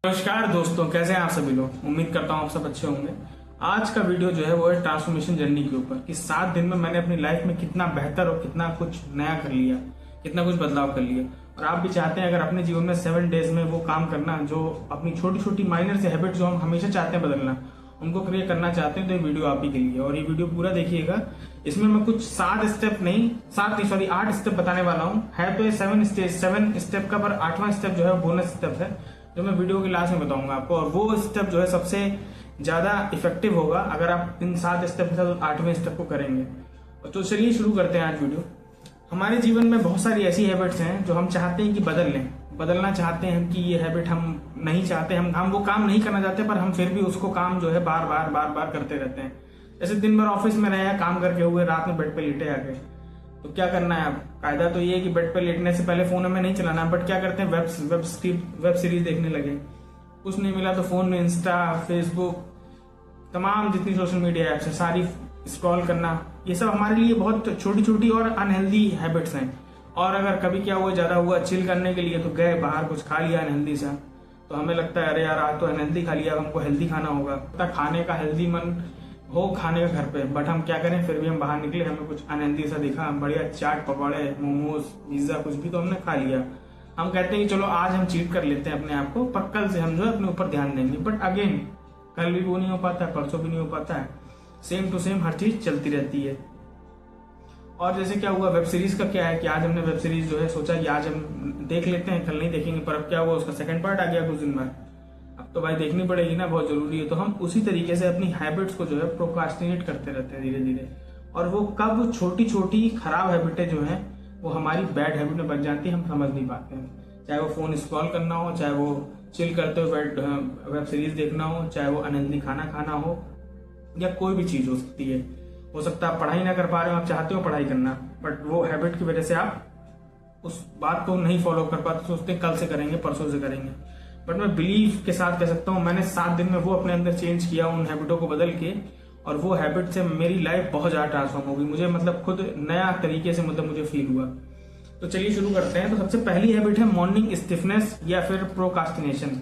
नमस्कार दोस्तों, कैसे हैं आप सभी लोग। उम्मीद करता हूँ आप सब अच्छे होंगे। आज का वीडियो जो है वो है ट्रांसफॉर्मेशन जर्नी के ऊपर कि 7 दिन में मैंने अपनी लाइफ में कितना बेहतर और कितना कुछ नया कर लिया, कितना कुछ बदलाव कर लिया। और आप भी चाहते हैं अगर अपने जीवन में 7 डेज में वो काम करना जो अपनी छोटी छोटी माइनर से हैबिट जो हम हमेशा चाहते हैं बदलना, उनको क्रिएट करना चाहते हैं, तो ये वीडियो आप ही के लिए। और ये वीडियो पूरा देखिएगा। इसमें मैं कुछ 8 स्टेप बताने वाला हूँ। है तो ये 7 स्टेप का, पर 8वां स्टेप जो है बोनस स्टेप है जो मैं वीडियो के लास्ट में बताऊंगा आपको। और वो स्टेप जो है सबसे ज्यादा इफेक्टिव होगा अगर आप इन 7 स्टेप के साथ 8वें स्टेप को करेंगे। तो चलिए शुरू करते हैं आज वीडियो। हमारे जीवन में बहुत सारी ऐसी हैबिट्स हैं जो हम चाहते हैं कि बदल लें, बदलना चाहते हैं कि ये हैबिट हम नहीं चाहते, हम वो काम नहीं करना चाहते, पर हम फिर भी उसको काम जो है बार बार करते रहते हैं। जैसे दिन भर ऑफिस में रहे, काम करके हुए रात में बेड पे लेटे आ गए, तो क्या करना है। अब कायदा तो ये है कि बेड पे लेटने से पहले फोन हमें नहीं चलाना है, बट क्या करते हैं, वेब सीरीज देखने लगे। कुछ नहीं मिला तो फोन में इंस्टा, फेसबुक, तमाम जितनी सोशल मीडिया ऐप्स है सारी स्क्रॉल करना। ये सब हमारे लिए बहुत छोटी छोटी और अनहेल्दी हैबिट्स हैं। और अगर कभी क्या हुआ, ज्यादा हुआ चिल करने के लिए, तो गए बाहर कुछ खा लिया अनहेल्दी सा, तो हमें लगता है अरे यार आज तो अनहेल्दी खा लिया, हमको हेल्दी खाना होगा। खाने का हेल्दी मन हो खाने का घर पे, बट हम क्या करें, फिर भी हम बाहर निकले, हमें कुछ अनहेल्दी सा दिखा, बढ़िया चाट पकौड़े, मोमोज, पिज्जा, कुछ भी तो हमने खा लिया। हम कहते हैं कि चलो आज हम चीट कर लेते हैं अपने आप को, पर कल से हम जो है अपने ऊपर ध्यान देंगे। बट अगेन कल भी वो नहीं हो पाता है, परसों भी नहीं हो पाता है, सेम टू सेम हर चीज चलती रहती है। और जैसे क्या हुआ, वेब सीरीज का क्या है कि आज हमने वेब सीरीज जो है सोचा कि आज हम देख लेते हैं, कल नहीं देखेंगे, पर अब क्या हुआ, उसका सेकंड पार्ट आ गया कुछ दिन बाद। अब तो भाई देखनी पड़ेगी ना, बहुत जरूरी है। तो हम उसी तरीके से अपनी हैबिट्स को जो है प्रोक्रास्टिनेट करते रहते हैं धीरे धीरे। और वो कब छोटी छोटी खराब हैबिटें जो हैं वो हमारी बैड हैबिट में बन जाती है, हम समझ नहीं पाते हैं। चाहे वो फोन स्क्रॉल करना हो, चाहे वो चिल करते हुए वेब सीरीज देखना हो, चाहे वो अनहेल्दी खाना खाना हो, या कोई भी चीज हो सकती है। हो सकता है आप पढ़ाई ना कर पा रहे हो, आप चाहते हो पढ़ाई करना, बट वो हैबिट की वजह से आप उस बात को नहीं फॉलो कर पाते, सोचते हैं कल से करेंगे, परसों से करेंगे। बट मैं बिलीव के साथ कह सकता हूँ मैंने 7 दिन में वो अपने अंदर चेंज किया, उन हैबिटों को बदल के, और वो हैबिट से मेरी लाइफ बहुत ज्यादा ट्रांसफॉर्म हो गई। मुझे मतलब खुद नया तरीके से मुझे फील हुआ। तो चलिए शुरू करते हैं। तो सबसे पहली हैबिट है मॉर्निंग स्टिफनेस या फिर प्रोकास्टिनेशन।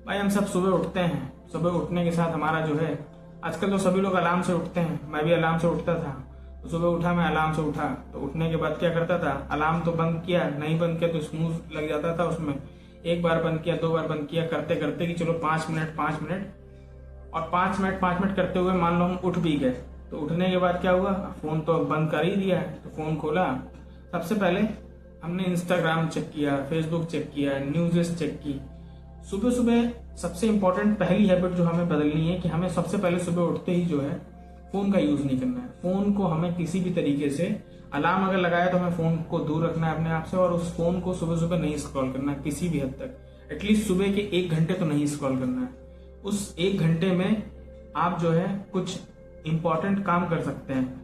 भाई हम सब सुबह उठते हैं, सुबह उठने के साथ हमारा जो है, आजकल तो सभी लोग अलार्म से उठते हैं, मैं भी अलार्म से उठता था। तो सुबह उठा, मैं अलार्म से उठा, तो उठने के बाद क्या करता था, अलार्म तो बंद किया, नहीं बंद किया तो स्नूज लग जाता था उसमें। एक बार बंद किया, 2 बार बंद किया, करते करते कि चलो 5 मिनट, और 5 मिनट करते हुए मान लो हम उठ भी गए। तो उठने के बाद क्या हुआ, फोन तो बंद कर ही दिया है, तो फोन खोला, सबसे पहले हमने इंस्टाग्राम चेक किया, फेसबुक चेक किया, न्यूज़ चेक की। सुबह सुबह सबसे इंपॉर्टेंट पहली हैबिट जो हमें बदलनी है कि हमें सबसे पहले सुबह उठते ही जो है फोन का यूज नहीं करना है। फोन को हमें किसी भी तरीके से, अलार्म अगर लगाया तो हमें फोन को दूर रखना है अपने आप से, और उस फोन को सुबह सुबह नहीं स्क्रॉल करना है किसी भी हद तक। एटलीस्ट सुबह के 1 घंटे तो नहीं स्क्रॉल करना है। उस 1 घंटे में आप जो है कुछ इंपॉर्टेंट काम कर सकते हैं,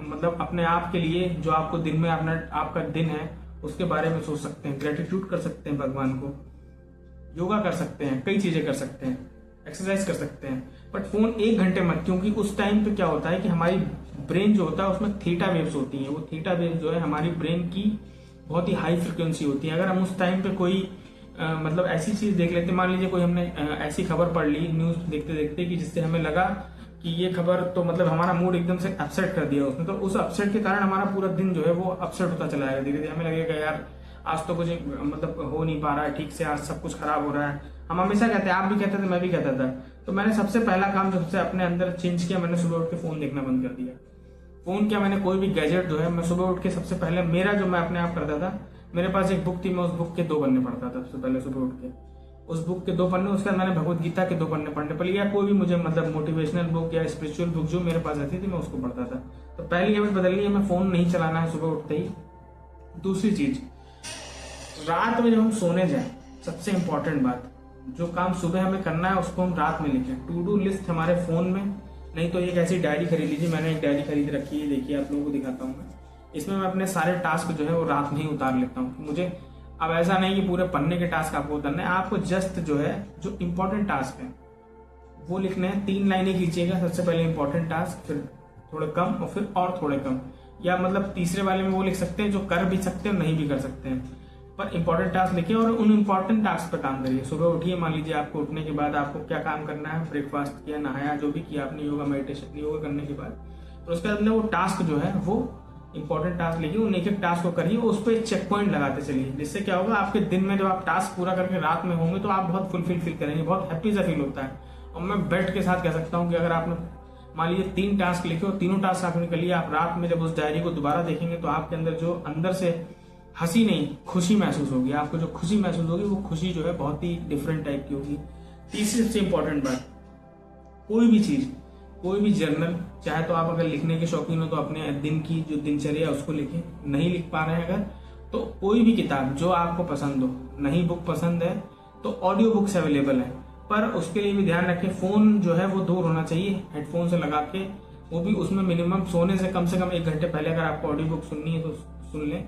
मतलब अपने आप के लिए, जो आपको दिन में आपका दिन है उसके बारे में सोच सकते हैं, ग्रेटिट्यूड कर सकते हैं भगवान को, योगा कर सकते हैं, कई चीजें कर सकते हैं, एक्सरसाइज कर सकते हैं। बट फोन 1 घंटे मत, क्योंकि उस टाइम पे क्या होता है कि हमारी ब्रेन जो होता है उसमें थीटा वेव्स होती हैं। वो थीटा वेव्स जो है हमारी ब्रेन की बहुत ही हाई फ्रिक्वेंसी होती है। अगर हम उस टाइम पे कोई मतलब ऐसी चीज देख लेते, मान लीजिए कोई हमने ऐसी खबर पढ़ ली न्यूज देखते देखते कि जिससे हमें लगा कि ये खबर तो मतलब हमारा मूड एकदम से अपसेट कर दिया उसने, तो उस अपसेट के कारण हमारा पूरा दिन जो है वो अपसेट होता चला जाएगा। धीरे धीरे हमें लगेगा यार आज तो कुछ मतलब हो नहीं पा रहा है ठीक से, आज सब कुछ खराब हो रहा है। हम हमेशा कहते हैं, आप भी कहते थे, मैं भी कहता था। तो मैंने सबसे पहला काम जो सबसे अपने अंदर चेंज किया, मैंने सुबह उठ के फोन देखना बंद कर दिया। फोन क्या, मैंने कोई भी गैजेट जो है, मैं सुबह उठ के सबसे पहले मेरा जो मैं अपने आप करता था, मेरे पास एक बुक थी, मैं उस बुक के 2 पन्ने पढ़ता था सबसे पहले सुबह उठ के। उस बुक के 2 पन्ने, उसके बाद मैंने भगवत गीता के 2 पन्ने पढ़ने पड़े, या कोई भी मुझे मतलब मोटिवेशनल बुक या स्पिरिचुअल बुक जो मेरे पास रहती थी मैं उसको पढ़ता था। तो पहली हैबिट बदलनी है, मैं फोन नहीं चलाना है सुबह उठते ही। दूसरी चीज, रात में जब हम सोने जाए, सबसे इंपॉर्टेंट बात, जो काम सुबह हमें करना है उसको हम रात में लिखें। टू डू लिस्ट हमारे फोन में, नहीं तो एक ऐसी डायरी खरीद लीजिए। मैंने एक डायरी खरीद रखी है, देखिए आप लोगों को दिखाता हूँ मैं। इसमें मैं अपने सारे टास्क जो है वो रात में ही उतार लेता हूँ। मुझे अब ऐसा नहीं कि पूरे पन्ने के टास्क आपको उतारने हैं, आपको जस्ट जो है जो इंपॉर्टेंट टास्क है वो लिखने हैं। 3 लाइनें खींचिएगा, सबसे पहले इंपॉर्टेंट टास्क, फिर थोड़े कम, और फिर और थोड़े कम, या मतलब तीसरे वाले में वो लिख सकते हैं जो कर भी सकते हैं नहीं भी कर सकते हैं। पर इंपॉर्टेंट टास्क लिखिए और उन इंपॉर्टेंट टास्क पर काम करिए। सुबह उठिए, मान लीजिए आपको उठने के बाद आपको क्या काम करना है, ब्रेकफास्ट किया, नहाया, जो भी किया आपने, योगा मेडिटेशन योगा करने के बाद, और उसके बाद वो टास्क जो है वो इंपॉर्टेंट टास्क लिखिए, उन एक एक टास्क को करिए, उस पर चेक पॉइंट लगाते चलिए। जिससे क्या होगा, आपके दिन में जब आप टास्क पूरा करके रात में होंगे तो आप बहुत फुलफिल फील करेंगे, बहुत हैप्पी सा फील होता है। और मैं बेट के साथ कह सकता हूँ कि अगर आपने मान लीजिए 3 टास्क लिखे और तीनों टास्क आपने कर लिए, आप रात में जब उस डायरी को दोबारा देखेंगे तो आपके अंदर जो अंदर से हंसी नहीं, खुशी महसूस होगी। आपको जो खुशी महसूस होगी वो खुशी जो है बहुत ही डिफरेंट टाइप की होगी। तीसरी सबसे इंपॉर्टेंट बात, कोई भी चीज, कोई भी जर्नल, चाहे तो आप अगर लिखने के शौकीन हो तो अपने दिन की जो दिनचर्या है उसको लिखें, नहीं लिख पा रहे हैं अगर तो कोई भी किताब जो आपको पसंद हो, नहीं बुक पसंद है तो ऑडियो बुक्स अवेलेबल है, पर उसके लिए भी ध्यान रखें फोन जो है वो दूर होना चाहिए, हेडफोन से लगा के, वो भी उसमें मिनिमम सोने से कम 1 घंटे पहले अगर आपको ऑडियो बुक सुननी है तो सुन लें।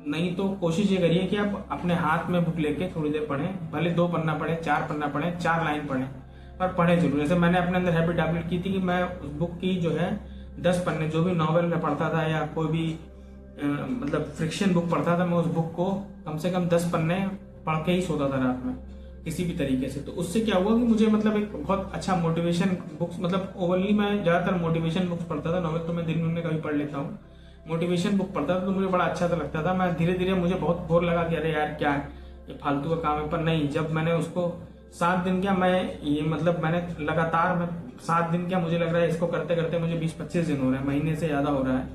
नहीं तो कोशिश ये करिए कि आप अपने हाथ में बुक लेके थोड़ी देर पढ़ें, भले 2 पन्ना पढ़ें, 4 पन्ना पढ़ें, 4 लाइन पढ़ें, पर पढ़ें जरूर। जैसे मैंने अपने अंदर हैबिट डेवलप की थी कि मैं उस बुक की जो है 10 पन्ने, जो भी नॉवेल में पढ़ता था या कोई भी मतलब फ्रिक्शन बुक पढ़ता था, मैं उस बुक को कम से कम 10 पन्ने पढ़ के ही सोता था रात में किसी भी तरीके से। तो उससे क्या हुआ कि मुझे मतलब एक बहुत अच्छा मोटिवेशन बुक्स, मतलब ओवरली मैं ज्यादातर मोटिवेशन बुक्स पढ़ता था, नॉवेल तो मैं दिन में कभी पढ़ लेता हूँ, मोटिवेशन बुक पढ़ता था तो मुझे बड़ा अच्छा सा लगता था। मैं धीरे धीरे मुझे बहुत बोर लगा कि अरे यार क्या ये फालतू का काम है, पर नहीं, जब मैंने उसको 7 दिन किया, मैं ये मतलब मैंने लगातार मैं 7 दिन किया, मुझे लग रहा है इसको करते करते मुझे 20-25 दिन हो रहे हैं, महीने से ज्यादा हो रहा है,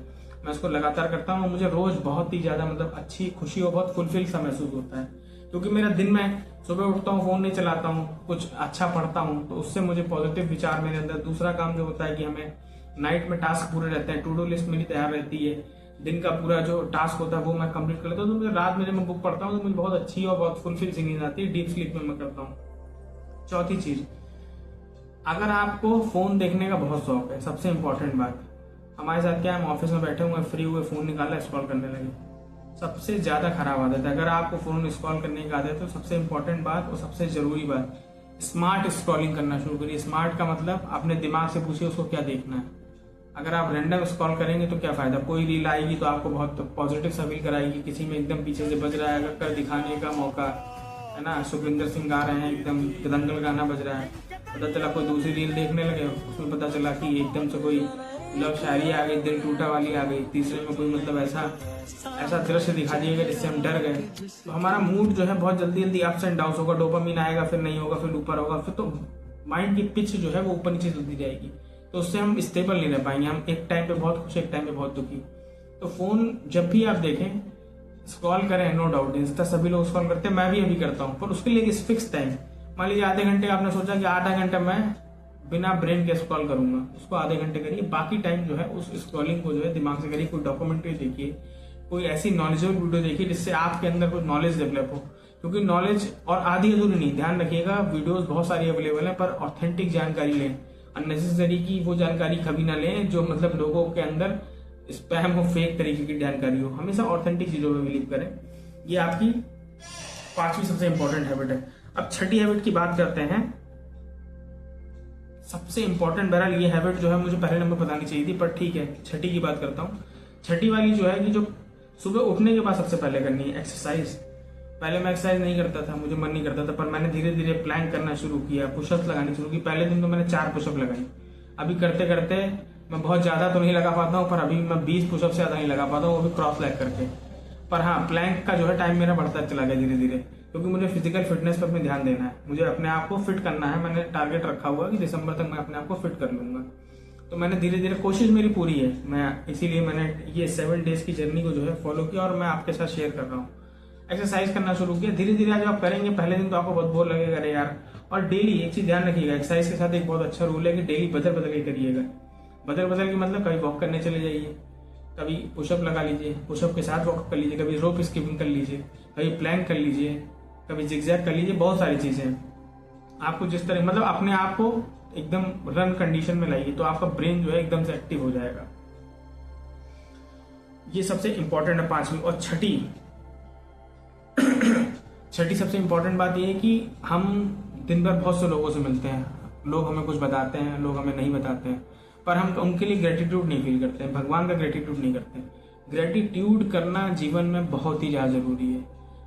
मैं उसको लगातार करता हूँ। मुझे रोज बहुत ही ज्यादा मतलब अच्छी खुशी और बहुत फुलफिल सा महसूस होता है, क्योंकि मेरा दिन में सुबह उठता हूँ, फोन नहीं चलाता हूँ, कुछ अच्छा पढ़ता हूँ, तो उससे मुझे पॉजिटिव विचार मेरे अंदर। दूसरा काम जो होता है कि हमें नाइट में टास्क पूरे रहते हैं, टू डू लिस्ट मेरी तैयार रहती है, दिन का पूरा जो टास्क होता है वो मैं कंप्लीट कर लेता हूँ। तो मुझे रात में जब मैं बुक पढ़ता हूँ तो मुझे बहुत अच्छी और बहुत फुलफिल सी नींद आती है, डीप स्लीप में मैं करता हूँ। चौथी चीज, अगर आपको फोन देखने का बहुत शौक है, सबसे इंपॉर्टेंट बात, हमारे साथ क्या है, हम ऑफिस में बैठे हुए फ्री हुए, फोन निकाला स्क्रॉल करने लगे, सबसे ज्यादा खराब आदत है। अगर आपको फोन स्क्रॉल करने की आदत है तो सबसे इंपॉर्टेंट बात और सबसे जरूरी बात, स्मार्ट स्क्रॉलिंग करना शुरू करिए। स्मार्ट का मतलब अपने दिमाग से पूछिए उसको क्या देखना है। अगर आप रैंडम स्क्रॉल करेंगे तो क्या फायदा, कोई रील आएगी तो आपको बहुत पॉजिटिव सा फील कराएगी, किसी में एकदम पीछे से बज रहा है अगर कर दिखाने का मौका है ना, सुखविंदर सिंह गा रहे हैं, एकदम दंगल गाना बज रहा है, पता चला कोई दूसरी रील देखने लगे, उसमें पता चला कि एकदम से कोई लव शायरी आ गई, दिल टूटा वाली आ गई, तीसरे में कोई मतलब ऐसा दृश्य दिखा दिएगा जिससे हम डर गए, तो हमारा मूड जो है बहुत जल्दी जल्दी अप्स एंड डाउन होगा, डोपामिन आएगा, फिर नहीं होगा, फिर ऊपर होगा, फिर तो माइंड की पिच जो है वो ऊपर नीचे चलती जाएगी, तो उससे हम स्टेबल नहीं रह पाएंगे, हम एक टाइम पे बहुत खुश, एक टाइम पे बहुत दुखी। तो फोन जब भी आप देखें, स्क्रॉल करें, नो डाउट, इंस्टा सभी लोग स्क्रॉल करते हैं, मैं भी अभी करता हूँ, पर उसके लिए एक फिक्स टाइम, मान लीजिए आधे घंटे आपने सोचा कि आधा घंटा मैं बिना ब्रेन के स्क्रॉल करूंगा, उसको आधे घंटे करिए, बाकी टाइम जो है उस स्क्रॉलिंग को जो है दिमाग से करिए, कोई डॉक्यूमेंट्री देखिए, कोई ऐसी नॉलेजेबल वीडियो देखिए जिससे आपके अंदर कोई नॉलेज डेवलप हो, क्योंकि नॉलेज और आधी अधूरी नहीं, ध्यान रखिएगा, वीडियोस बहुत सारी अवेलेबल है, पर ऑथेंटिक जानकारी लें, अननेसेसरी की वो जानकारी कभी ना लें जो मतलब लोगों के अंदर स्पैम हो, फेक तरीके की जानकारी हो, हमेशा ऑथेंटिक चीजों में बिलीव करें। ये आपकी 5वीं सबसे इंपॉर्टेंट हैबिट है। अब 6ठी हैबिट की बात करते हैं। सबसे इंपॉर्टेंट बहरहाल ये हैबिट जो है मुझे पहले नंबर बतानी चाहिए थी, पर ठीक है 6ठी की बात करता हूँ। 6ठी वाली जो है कि जो सुबह उठने के बाद सबसे पहले करनी है, एक्सरसाइज। पहले मैं एक्सरसाइज नहीं करता था, मुझे मन नहीं करता था, पर मैंने धीरे धीरे प्लैंक करना शुरू किया, पुशअप्स लगानी शुरू की। पहले दिन तो मैंने 4 पुशअप लगाई, अभी करते करते मैं बहुत ज्यादा तो नहीं लगा पाता हूँ, पर अभी मैं 20 पुशअप से ज्यादा नहीं लगा पाता हूँ, वो भी क्रॉस लेग करके। पर हाँ, प्लैंक का जो है टाइम मेरा बढ़ता चला गया धीरे धीरे, क्योंकि मुझे फिजिकल फिटनेस पर अपने ध्यान देना है, मुझे अपने आप को फिट करना है। मैंने टारगेट रखा हुआ कि दिसंबर तक मैं अपने आप को फिट कर लूंगा, तो मैंने धीरे धीरे, कोशिश मेरी पूरी है, मैं इसीलिए मैंने ये 7 डेज की जर्नी को जो है फॉलो किया और मैं आपके साथ शेयर कर रहा हूँ। एक्सरसाइज करना शुरू किया, धीरे धीरे जब आप करेंगे, पहले दिन तो आपको बहुत बोर लगेगा, अरे यार। और डेली एक चीज ध्यान रखिएगा, एक्सरसाइज के साथ एक बहुत अच्छा रूल है कि डेली बदल बदल के करिएगा। बदल बदल के मतलब कभी वॉक करने चले जाइए, कभी पुशअप लगा लीजिए, पुशअप के साथ वॉक कर लीजिए, कभी रोप स्किपिंग कर लीजिए, कभी प्लैंक कर लीजिए, कभी जिगजैग कर लीजिए, बहुत सारी चीजें आपको जिस तरह मतलब अपने आप को एकदम रन कंडीशन में लाइए, तो आपका ब्रेन जो है एकदम से एक्टिव हो जाएगा। ये सबसे इंपॉर्टेंट है 5वीं। और 6ठी सबसे इंपॉर्टेंट बात यह है कि हम दिन भर बहुत से लोगों से मिलते हैं, लोग हमें कुछ बताते हैं, लोग हमें नहीं बताते हैं, पर हम उनके लिए ग्रेटिट्यूड नहीं फील करते हैं, भगवान का ग्रेटिट्यूड नहीं करते हैं। ग्रेटिट्यूड करना जीवन में बहुत ही ज्यादा जरूरी है।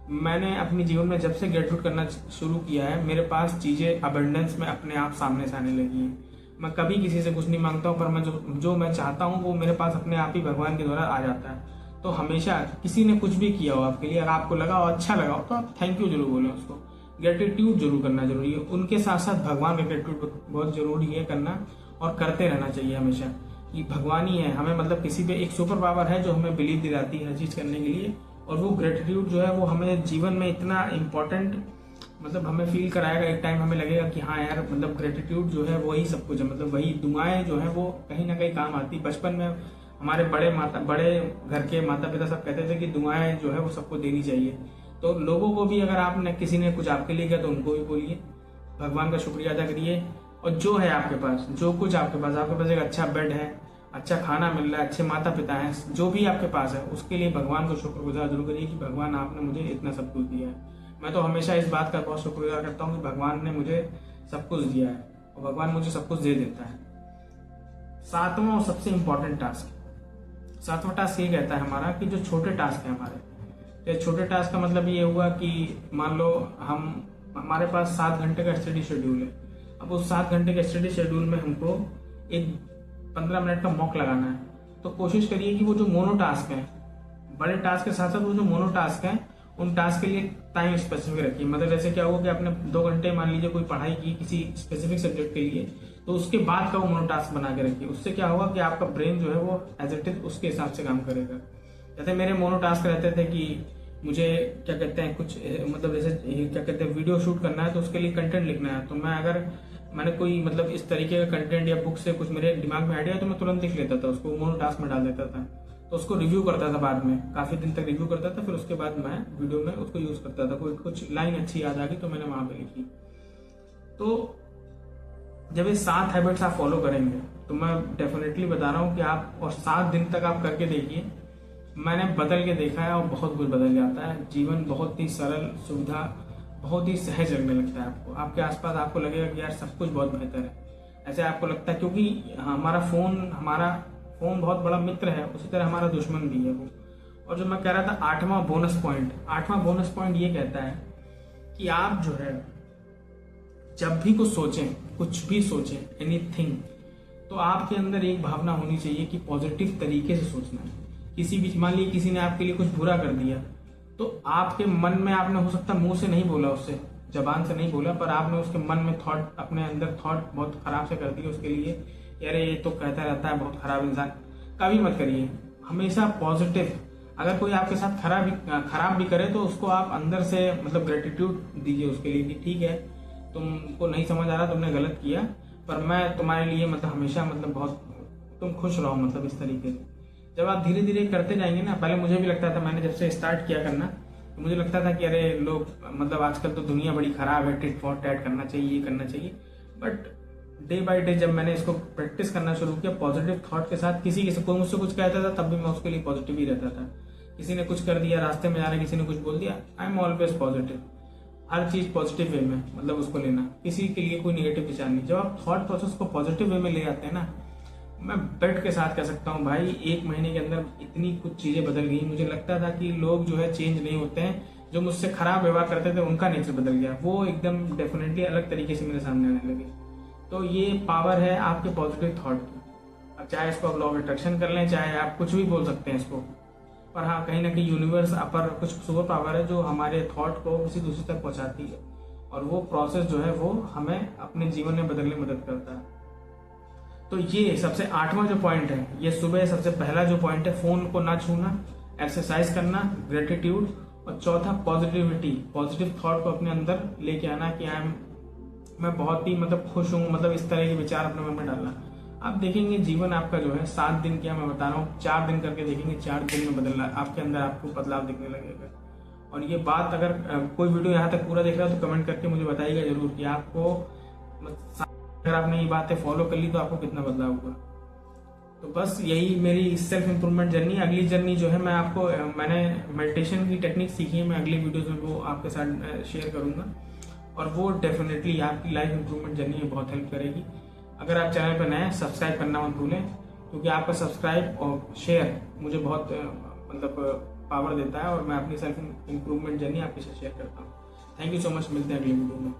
मैंने अपने जीवन में जब से ग्रेटिट्यूड करना शुरू किया है, मेरे पास चीज़ें अबंडेंस में अपने आप सामने से आने लगी हैं। मैं कभी किसी से कुछ नहीं मांगता हूँ, पर मैं जो मैं चाहता हूँ वो मेरे पास अपने आप ही भगवान के द्वारा आ जाता है। तो हमेशा किसी ने कुछ भी किया हो आपके लिए, अगर आपको लगा हो अच्छा लगा हो, तो आप थैंक यू जरूर बोलें उसको। ग्रेटिट्यूड जरूर करना जरूरी है। उनके साथ साथ भगवान का ग्रेटिट्यूड बहुत जरूरी है करना, और करते रहना चाहिए हमेशा। कि भगवान ही है हमें, मतलब किसी पे एक सुपर पावर है जो हमें बिलीव दिलाती है हर चीज़ करने के लिए। और वो ग्रेटिट्यूड जो है वो हमें जीवन में इतना इम्पोर्टेंट, मतलब हमें फील कराएगा। एक टाइम हमें लगेगा कि हाँ यार, मतलब ग्रेटिट्यूड जो है वही सब कुछ है, मतलब वही दुआएं जो है वो कहीं ना कहीं काम आती। बचपन में हमारे बड़े घर के माता पिता सब कहते थे कि दुआएं जो है वो सबको देनी चाहिए। तो लोगों को भी, अगर आपने किसी ने कुछ आपके लिए किया तो उनको भी बोलिए, भगवान का शुक्रिया अदा करिए। और जो है आपके पास, जो कुछ आपके पास एक अच्छा बेड है, अच्छा खाना मिल रहा है, अच्छे माता पिता हैं, जो भी आपके पास है उसके लिए भगवान को शुक्रगुजार जरूर करिए कि भगवान आपने मुझे इतना सब कुछ दिया है। मैं तो हमेशा इस बात का बहुत शुक्रगुजार करता हूँ कि भगवान ने मुझे सब कुछ दिया है, और भगवान मुझे सब कुछ दे देता है। सातवां और सबसे इम्पोर्टेंट टास्क, सातवां टास्क ये कहता है हमारा कि जो छोटे टास्क है हमारे, तो छोटे टास्क का मतलब ये हुआ कि मान लो हमारे पास 7 घंटे का स्टडी शेड्यूल है। अब उस 7 घंटे के स्टडी शेड्यूल में हमको एक 15 मिनट का मॉक लगाना है। तो कोशिश करिए कि वो जो मोनो टास्क है, बड़े टास्क के साथ साथ वो जो मोनो टास्क है, उन टास्क के लिए टाइम स्पेसिफिक रखिए। मतलब जैसे क्या हुआ कि आपने 2 घंटे मान लीजिए कोई पढ़ाई की किसी स्पेसिफिक सब्जेक्ट के लिए, तो उसके बाद का वो मोनो टास्क बना के रखिए। उससे क्या होगा कि आपका ब्रेन जो है वो एज इट इज उसके हिसाब से काम करेगा। जैसे मेरे मोनो टास्क रहते थे कि मुझे क्या कहते हैं कुछ, मतलब जैसे क्या कहते हैं वीडियो शूट करना है, तो उसके लिए कंटेंट लिखना है। तो मैंने कोई मतलब इस तरीके का कंटेंट या बुक से कुछ मेरे दिमाग में आइडिया, तो मैं तुरंत लिख लेता था, उसको मोनो टास्क में डाल देता था। तो उसको रिव्यू करता था बाद में, काफी दिन तक रिव्यू करता था, फिर उसके बाद मैं वीडियो में उसको यूज करता था। कोई कुछ लाइन अच्छी याद आ गई तो मैंने वहां पे लिखी। तो जब ये 7 हैबिट्स आप फॉलो करेंगे, तो मैं डेफिनेटली बता रहा हूँ कि आप, और 7 दिन तक आप करके देखिए, मैंने बदल के देखा है और बहुत कुछ बदल जाता है। जीवन बहुत ही सरल, सुविधा, बहुत ही सहज लगने लगता है आपको। आपके आसपास आपको लगेगा कि यार सब कुछ बहुत बेहतर है, ऐसे आपको लगता है। क्योंकि हमारा फोन बहुत बड़ा मित्र है, उसी तरह हमारा दुश्मन भी है वो। और जो मैं कह रहा था 8वां बोनस पॉइंट ये कहता है कि आप जो है जब भी कुछ भी सोचें एनीथिंग, तो आपके अंदर एक भावना होनी चाहिए कि पॉजिटिव तरीके से सोचना है। किसी भी, मान लीजिए किसी ने आपके लिए कुछ बुरा कर दिया, तो आपके मन में, आपने हो सकता मुंह से नहीं बोला, उससे जबान से नहीं बोला, पर आपने उसके मन में थॉट, अपने अंदर थॉट बहुत खराब से कर दिया उसके लिए, यार ये तो कहता रहता है बहुत खराब इंसान। कभी मत करिए, हमेशा पॉजिटिव। अगर कोई आपके साथ खराब भी करे तो उसको आप अंदर से मतलब ग्रेटिट्यूड दीजिए उसके लिए कि ठीक है, तुमको नहीं समझ आ रहा, तुमने गलत किया, पर मैं तुम्हारे लिए मतलब हमेशा मतलब बहुत, तुम खुश रहो, मतलब इस तरीके से। जब आप धीरे धीरे करते जाएंगे ना, पहले मुझे भी लगता था, मैंने जब से स्टार्ट किया करना, तो मुझे लगता था कि अरे लोग, मतलब आजकल तो दुनिया बड़ी खराब है, टिट फॉर टैट करना चाहिए, ये करना चाहिए। बट डे बाय डे जब मैंने इसको प्रैक्टिस करना शुरू किया पॉजिटिव थॉट के साथ, कोई मुझसे कुछ कहता था तब भी मैं उसके लिए पॉजिटिव ही रहता था। किसी ने कुछ कर दिया, रास्ते में जा रहे किसी ने कुछ बोल दिया, आई एम ऑलवेज पॉजिटिव। हर चीज पॉजिटिव वे में, मतलब उसको लेना, किसी के लिए कोई निगेटिव विचार नहीं। जब आप थॉट प्रोसेस को पॉजिटिव वे में ले आते हैं ना, मैं बेट के साथ कह सकता हूँ भाई, 1 महीने के अंदर इतनी कुछ चीजें बदल गई। मुझे लगता था कि लोग जो है चेंज नहीं होते हैं, जो मुझसे खराब व्यवहार करते थे उनका नेचर बदल गया, वो एकदम डेफिनेटली अलग तरीके से मेरे सामने आने लगे। तो ये पावर है आपके पॉजिटिव थॉट की। अब चाहे इसको आप लॉ ऑफ अट्रैक्शन कर लें, चाहे आप कुछ भी बोल सकते हैं इसको, पर हाँ, कहीं ना कहीं यूनिवर्स पर कुछ सुपर पावर है जो हमारे थॉट को किसी दूसरे तक पहुंचाती है, और वो प्रोसेस जो है वो हमें अपने जीवन में बदलने में मदद करता है। तो ये सबसे 8वां जो पॉइंट है, ये सुबह सबसे पहला जो पॉइंट है, फोन को ना छूना, एक्सरसाइज करना, ग्रेटिट्यूड, और चौथा पॉजिटिविटी, पॉजिटिव थॉट को अपने अंदर लेके आना कि मैं बहुत ही मतलब खुश हूँ, मतलब इस तरह के विचार अपने मन में डालना। आप देखेंगे जीवन आपका जो है 7 दिन, क्या मैं बता रहा हूँ, 4 दिन करके देखेंगे, 4 दिन में बदलना आपके अंदर, आपको बदलाव दिखने लगेगा। और ये बात, अगर कोई वीडियो यहाँ तक पूरा देख रहा है तो कमेंट करके मुझे बताइएगा जरूर कि आपको, अगर आपने ये बातें फॉलो कर ली तो आपको कितना बदलाव हुआ। तो बस यही मेरी सेल्फ इंप्रूवमेंट जर्नी। अगली जर्नी जो है मैंने मेडिटेशन की टेक्निक सीखी है, मैं अगली वीडियोस में वो आपके साथ शेयर करूंगा, और वो डेफिनेटली आपकी लाइफ इंप्रूवमेंट जर्नी में बहुत हेल्प करेगी। अगर आप चैनल पर नए हैं, सब्सक्राइब करना मत भूलें, क्योंकि आपका सब्सक्राइब और शेयर मुझे बहुत मतलब पावर देता है और मैं अपनी सेल्फ इम्प्रूवमेंट जर्नी आपके साथ शेयर करता हूँ। थैंक यू सो मच, मिलते हैं अगले वीडियो में।